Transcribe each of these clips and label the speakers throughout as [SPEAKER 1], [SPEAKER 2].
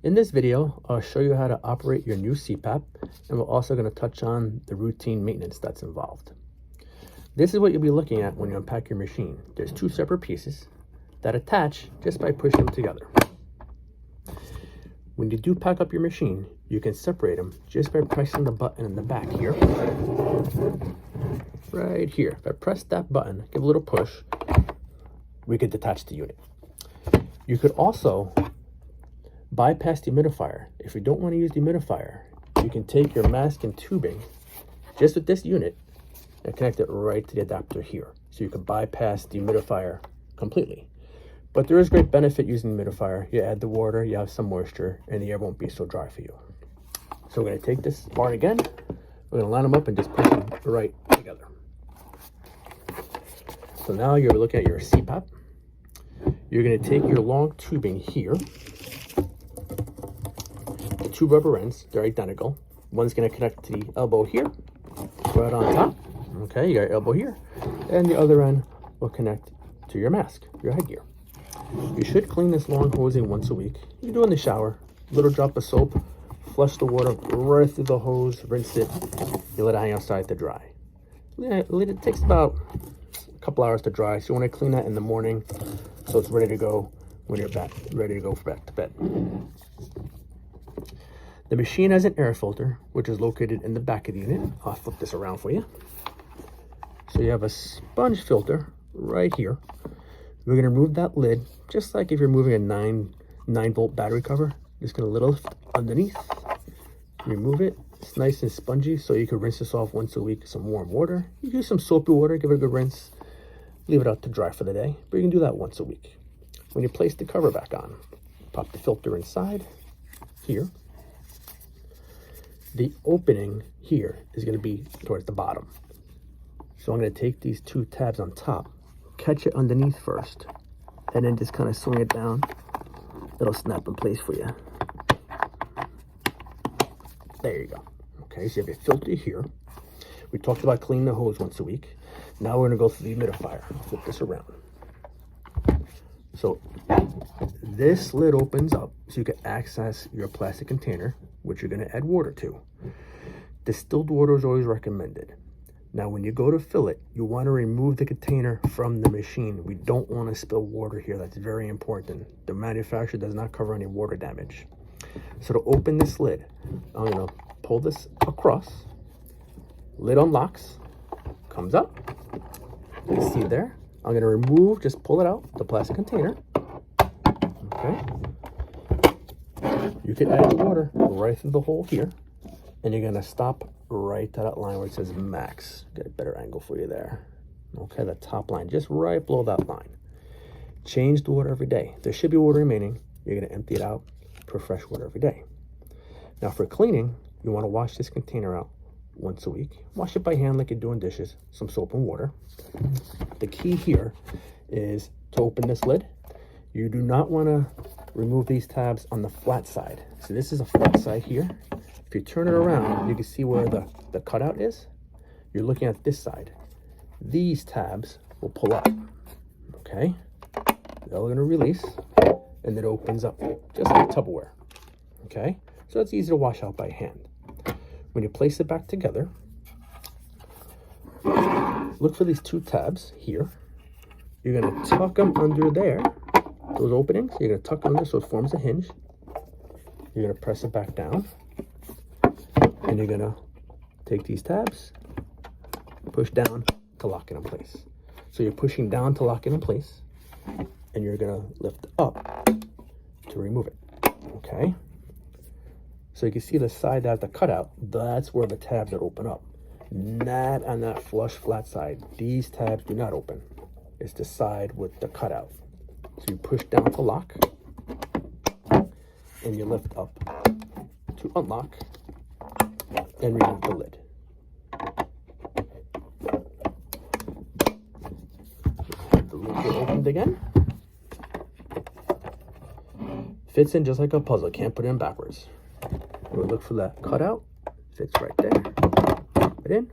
[SPEAKER 1] In this video, I'll show you how to operate your new CPAP, and we're also going to touch on the routine maintenance that's involved. This is what you'll be looking at when you unpack your machine. There's two separate pieces that attach just by pushing them together. When you do pack up your machine, you can separate them just by pressing the button in the back here. Right here. If I press that button, give a little push, we could detach the unit. You could also bypass the humidifier. If you don't want to use the humidifier, you can take your mask and tubing just with this unit and connect it right to the adapter here. So you can bypass the humidifier completely. But there is great benefit using the humidifier. You add the water, you have some moisture, and the air won't be so dry for you. So we're going to take this part again. We're going to line them up and just push them right together. So now you're looking at your CPAP. You're going to take your long tubing here. The two rubber ends, they're identical. One's going to connect to the elbow here, right on top. Okay, you got your elbow here. And the other end will connect to your mask, your headgear. You should clean this long hosing once a week. You can do it in the shower. A little drop of soap, flush the water right through the hose, rinse it. You let it hang outside to dry. Yeah, it takes about a couple hours to dry, so you want to clean that in the morning so it's ready to go when you're ready to go back to bed. The machine has an air filter, which is located in the back of the unit. I'll flip this around for you. So you have a sponge filter right here. We're going to remove that lid, just like if you're moving a 9-volt battery cover. Just going to lift underneath, remove it. It's nice and spongy, so you can rinse this off once a week with some warm water. You use some soapy water, give it a good rinse, leave it out to dry for the day, but you can do that once a week. When you place the cover back on, pop the filter inside here. The opening here is going to be towards the bottom. So I'm going to take these two tabs on top, catch it underneath first, and then just kind of swing it down. It'll snap in place for you. There you go. Okay, so you have your filter here. We talked about cleaning the hose once a week. Now we're going to go through the humidifier. I'll flip this around. So this lid opens up so you can access your plastic container, which you're going to add water to. Distilled water is always recommended. Now, when you go to fill it, you want to remove the container from the machine. We don't want to spill water here. That's very important. The manufacturer does not cover any water damage. So to open this lid, I'm going to pull this across. Lid unlocks, comes up. You can see there. I'm going to remove, just pull it out, the plastic container. Okay. You can add the water right through the hole here. And you're going to stop right to that line where it says max. Get a better angle for you there. Okay, the top line, just right below that line. Change the water every day. There should be water remaining. You're going to empty it out, pour fresh water every day. Now for cleaning, you want to wash this container out once a week. Wash it by hand like you're doing dishes, some soap and water. The key here is to open this lid. You do not want to remove these tabs on the flat side. So this is a flat side here. If you turn it around, you can see where the cutout is. You're looking at this side. These tabs will pull up, okay? They're going to release, and it opens up just like Tupperware, okay? So it's easy to wash out by hand. When you place it back together, look for these two tabs here. You're going to tuck them under there, those openings. You're going to tuck them under so it forms a hinge. You're going to press it back down. And you're going to take these tabs, push down to lock it in place. So you're pushing down to lock it in place, and you're going to lift up to remove it. Okay? So you can see the side that has the cutout, that's where the tabs that open up. Not on that flush flat side. These tabs do not open. It's the side with the cutout. So you push down to lock, and you lift up to unlock, and remove the lid. The lid is opened again. Fits in just like a puzzle. Can't put it in backwards. We'll look for that cutout. Fits right there. Put it in.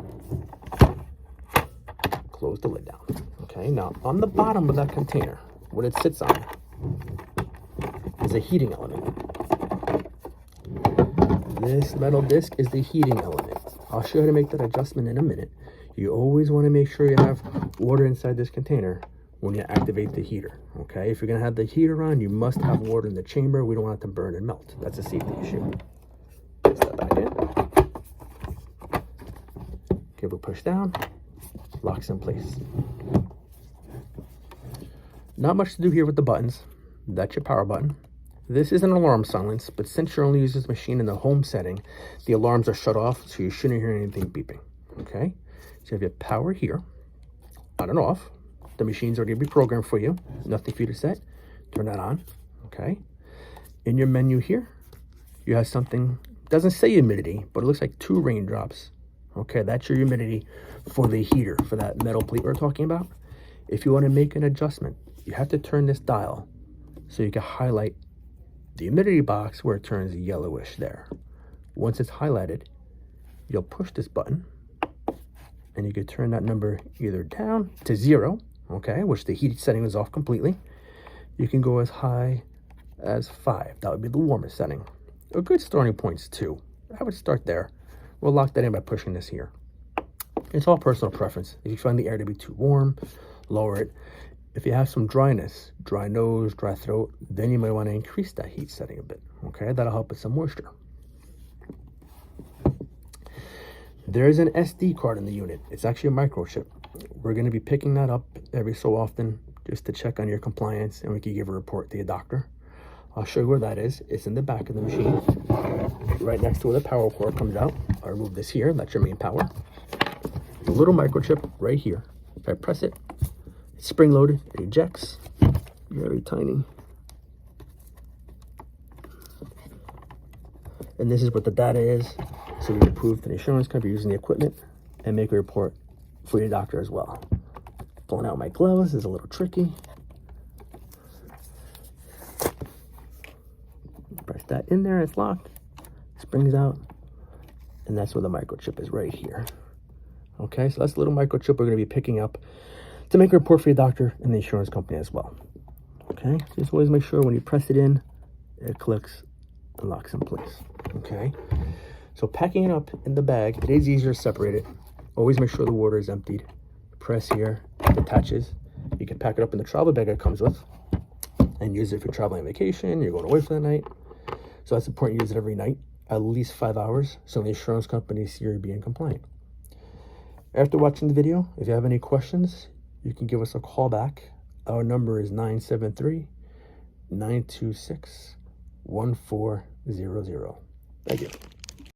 [SPEAKER 1] Close the lid down. Okay, now on the bottom of that container, what it sits on is a heating element. This metal disc is the heating element. I'll show you how to make that adjustment in a minute. You always want to make sure you have water inside this container when you activate the heater, okay? If you're going to have the heater on, you must have water in the chamber. We don't want it to burn and melt. That's a safety issue. Place that back in. Give it a push down. Locks in place. Not much to do here with the buttons. That's your power button. This is an alarm silence, but since you're only using this machine in the home setting, the alarms are shut off, so you shouldn't hear anything beeping, okay? So you have your power here, on and off. The machine's already pre-programmed for you. Nothing for you to set. Turn that on, okay? In your menu here, you have something, doesn't say humidity, but it looks like 2 raindrops. Okay, that's your humidity for the heater, for that metal plate we're talking about. If you want to make an adjustment, you have to turn this dial so you can highlight the humidity box where it turns yellowish there. Once it's highlighted, you'll push this button and you can turn that number either down to 0, okay, which the heat setting is off completely. You can go as high as 5. That would be the warmest setting. A good starting point's 2. I would start there. We'll lock that in by pushing this here. It's all personal preference. If you find the air to be too warm, lower it. If you have some dryness, dry nose, dry throat, then you might want to increase that heat setting a bit, okay? That'll help with some moisture. There's an SD card in the unit. It's actually a microchip. We're going to be picking that up every so often just to check on your compliance, and we can give a report to your doctor. I'll show you where that is. It's in the back of the machine, right next to where the power cord comes out. I'll remove this here. That's your main power. The little microchip right here. If I press it, it's spring-loaded. It ejects. Very tiny. And this is what the data is. So we can prove to the insurance company using the equipment and make a report for your doctor as well. Pulling out my gloves is a little tricky. Press that in there, it's locked. Springs out. And that's where the microchip is, right here. Okay, so that's the little microchip we're going to be picking up to make a report for your doctor and the insurance company as well. Okay, so just always make sure when you press it in, it clicks and locks in place. Okay, so packing it up in the bag, it is easier to separate it. Always make sure the water is emptied. Press here, it detaches. You can pack it up in the travel bag it comes with and use it if you're traveling on vacation, you're going away for the night. So that's important, use it every night, at least 5 hours, so the insurance company sees you're being compliant. After watching the video, if you have any questions, you can give us a call back. Our number is 973-926-1400. Thank you.